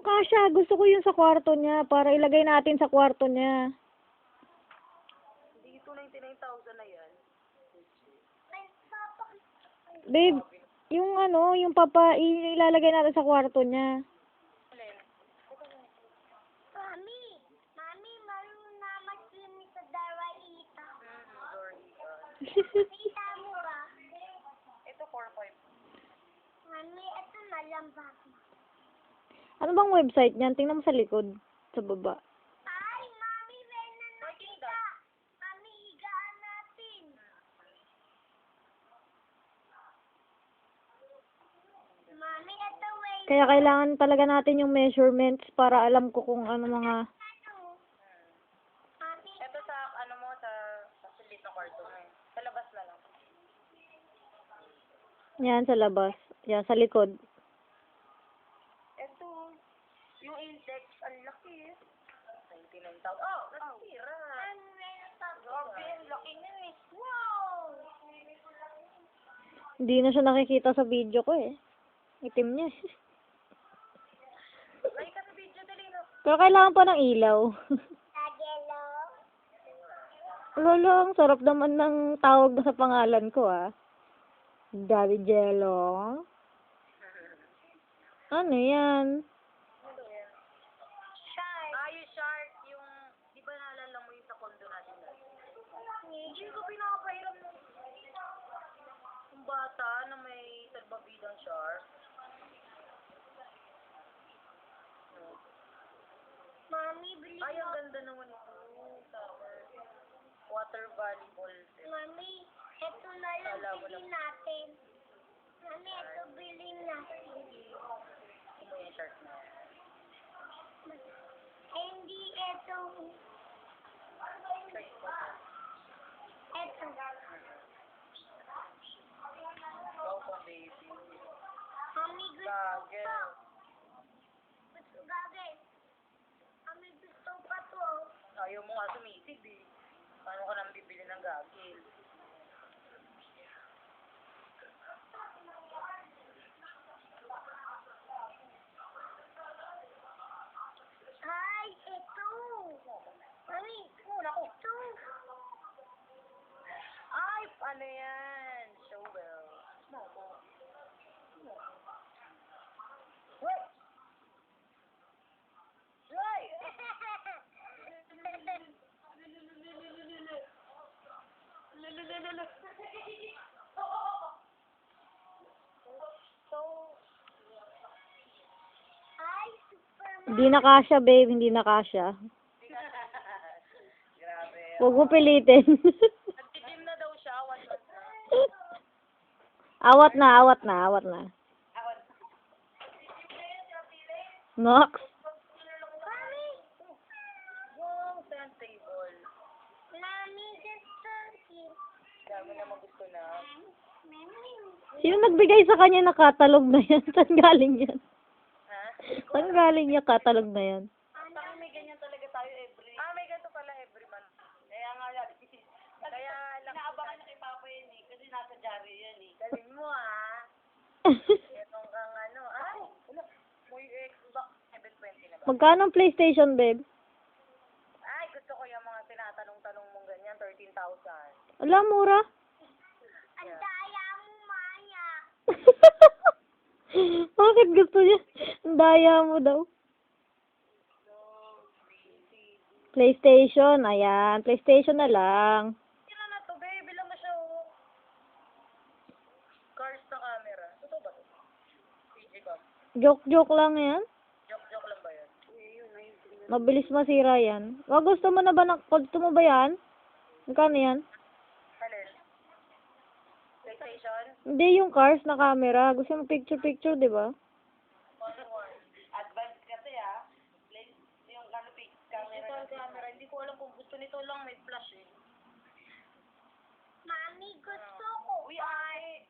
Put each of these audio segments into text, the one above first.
kasha. Gusto ko yung sa kwarto niya para ilagay natin sa kwarto niya. Hindi ito 99,000 na yan. Babe, yung ano, yung ilalagay natin sa kwarto niya. Mami, marunong na mag-swimming sa Daraita. Sorry. Kita mo ba? Ito 4,500. Mami, ito malambak. Ano bang website niyan? Tingnan mo sa likod. Sa baba. Ay, Mami, may nakita. Mami, higaan natin. Mami, ito way. Kaya kailangan talaga natin yung measurements para alam ko kung ano mga... Mami, Ito sa, ano mo, sa sulit na kwarto mo eh. Sa labas na lang. Yan, sa labas. Yan, sa likod. Ito, yung index, ang laki eh. 99,000. Oh, nasira. Grabe, ang laki niya eh. wow! Hindi na siya nakikita sa video ko eh. Itim niya. Like ka sa video, dali na. Pero kailangan pa ng ilaw. Tagelo. Lolo, ang sarap naman ng tawag na sa pangalan ko ah. Daddy Jello. Ano yan? Ano yan? Shark. Yung shark, yung, di ba naalala mo yung sa condo natin? Hindi ko pinapahiram ng yung bata na may salbabidang shark. Mami, bili Ay, ang mo. ganda naman ito. Tower. Water volleyball. Mami, ito na lang Alam mo bilhin lang. natin. Mami, ito bilhin natin. Ito yung shark na. Ay, hindi ito. Shark po. Ito. Wow po, baby. Mami, gusto Gagel. ko. Gusto gagay. Mami, gusto pa to. Ayaw mo nga sumisig eh. Paano ka nang bibili ng gagil? Ay, ito. Mami, ito. Ay, ano yan? Showwell. Wait! Right! So, Ay, Superman. Hindi na kasya, babe. Hindi na kasya. grabe. Huwag mo pilitin. Nag-gym na daw siya, 1 month na. Awat na, awat na, awat na. Nox? Mami, Yung sand table. Mami, gusto ko. Dami naman gusto na. Mami. Sino nagbigay sa kanya na catalog na yan? Saan galing yan? Ha? Saan galing yung catalog na yan? Parang may ganyan talaga tayo every... may ganito pala every month. Kaya nga yan. Kaya inaabangan na kay Papa yan eh. Kasi nasa diary yan eh. Galing mo ah. Itong kang ano. Ay! Muy Xbox 720 na ba? Magkano ang PlayStation, babe? Ay, gusto ko yung mga tinatanong-tanong mong ganyan. 13,000. Wala, mura. Ang daya mo, Maya. Bakit gusto niya? Ang daya mo daw. PlayStation, ayan. PlayStation na lang. Tira na to, babe. Bilang mo siya oh. Cars na camera. Totoo ba to? PG ba? Joke-joke lang yan. Joke-joke lang ba yan? Mabilis masira yan. Gusto mo na ba gusto mo ba yan? Magkano yan? Alin? PlayStation? Hindi yung cars na camera. Gusto mo picture-picture, di ba? Advance kasi ah. Yung ano, camera. Ito camera. Hindi ko alam kung gusto nito lang may flash eh. Mami, gusto ko. Uy, ay!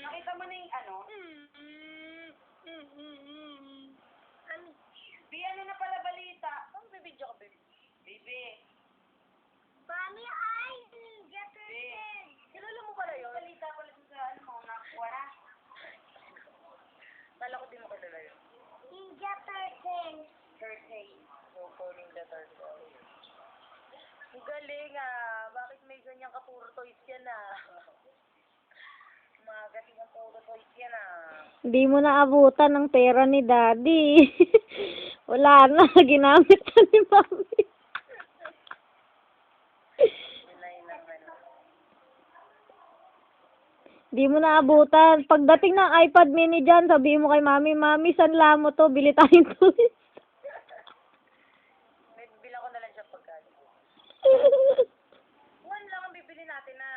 Nakita mo na yung ano? Mami, Bi, ano na pala balita? Ano may video ka, baby? Baby! Mami, ay, Ninja Turtle. Kilala mo pala yun? Balita pala sa ano mo, nakuha na. Kala ko di mo kilala yun. Ninja Turtle. Turtle. So, calling the turtle. Ang galing ah. Bakit may ganyan ka puro toys yan ah? Mga gating ang puro toys yan ah. Hindi mo naabutan ng pera ni Daddy. Wala na, ginamit na ni Mami. Inay naman. Hindi mo naabutan. Pagdating ng iPad mini dyan, sabihin mo kay Mami, Mami, sanla mo to? Bili tayong toys. Bilang ko na lang siya pagkain. One lang ang bibili natin na.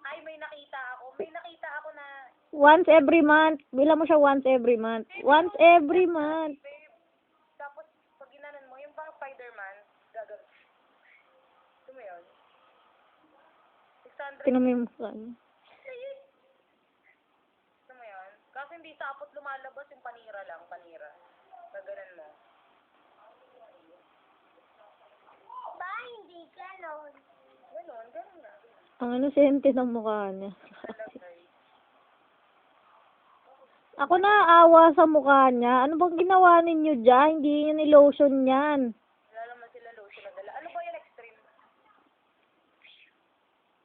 Ay, may nakita ako. May nakita ako na. Once every month. Bila mo siya once every month. Once every month. Babe, tapos pag ginanon mo, yung bang Spider-Man, gagawin. Gusto mo yun? 600. Tingnan mo yung mukha niya. Gusto mo yun? Kasi hindi sapot lumalabas yung panira lang, panira. Gaganan mo. Ba, hindi ganon. Ganon, ganon na. Ang inosente ng mukha niya. Talaga eh. Ako naaawa sa mukha niya. Ano bang ginawa ninyo dyan? Hindi niyo nilotion yan. Wala naman sila lotion na dala. Ano ba yung extreme?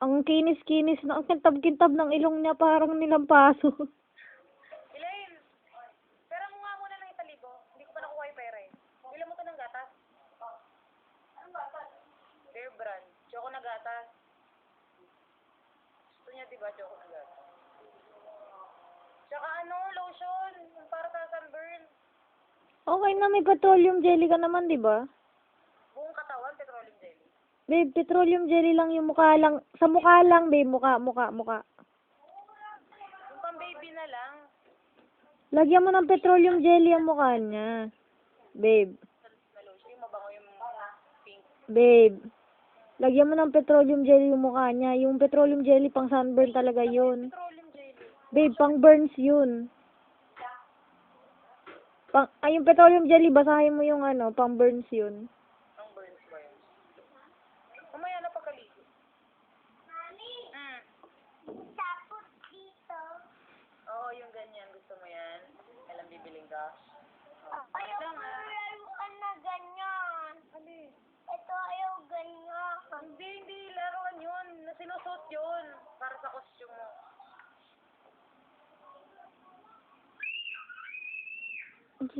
Ang kinis-kinis na. Ang kintab-kintab ng ilong niya parang nilampaso. Elaine, pera mo nga muna ng 1,000. Hindi ko pa nakuha yung pera eh. Bilang mo to ng gatas. Anong gatas? Bear brand. Choco na gatas. Gusto niya diba choco na gatas? Tsaka ano, lotion. Para sa sunburn. Okay na, may petroleum jelly ka naman, di ba? Buong katawan, petroleum jelly. Babe, petroleum jelly lang yung mukha lang. Sa mukha lang, babe. Mukha. Yung pang baby na lang. Lagyan mo ng petroleum jelly ang mukha niya. Babe. Na lotion. Yung mabango yung pink. Babe. Lagyan mo ng petroleum jelly yung mukha niya. Yung petroleum jelly pang sunburn talaga yun. Petroleum jelly. Babe, pang burns yun. Yung petroleum jelly, basahin mo yung ano, pang burns yun. Ang burns ba yun? Mamaya na pagkaligo. Mami, Mm. tapos dito. Oo, yung ganyan. Gusto mo yan? Alam, bibiling ka? Oh. Ayaw Lang, ko ah. laruan na ganyan. Ali. Ito ayaw ganyan. Hindi laruan yun. Sinusot yun. Para sa costume mo. Ang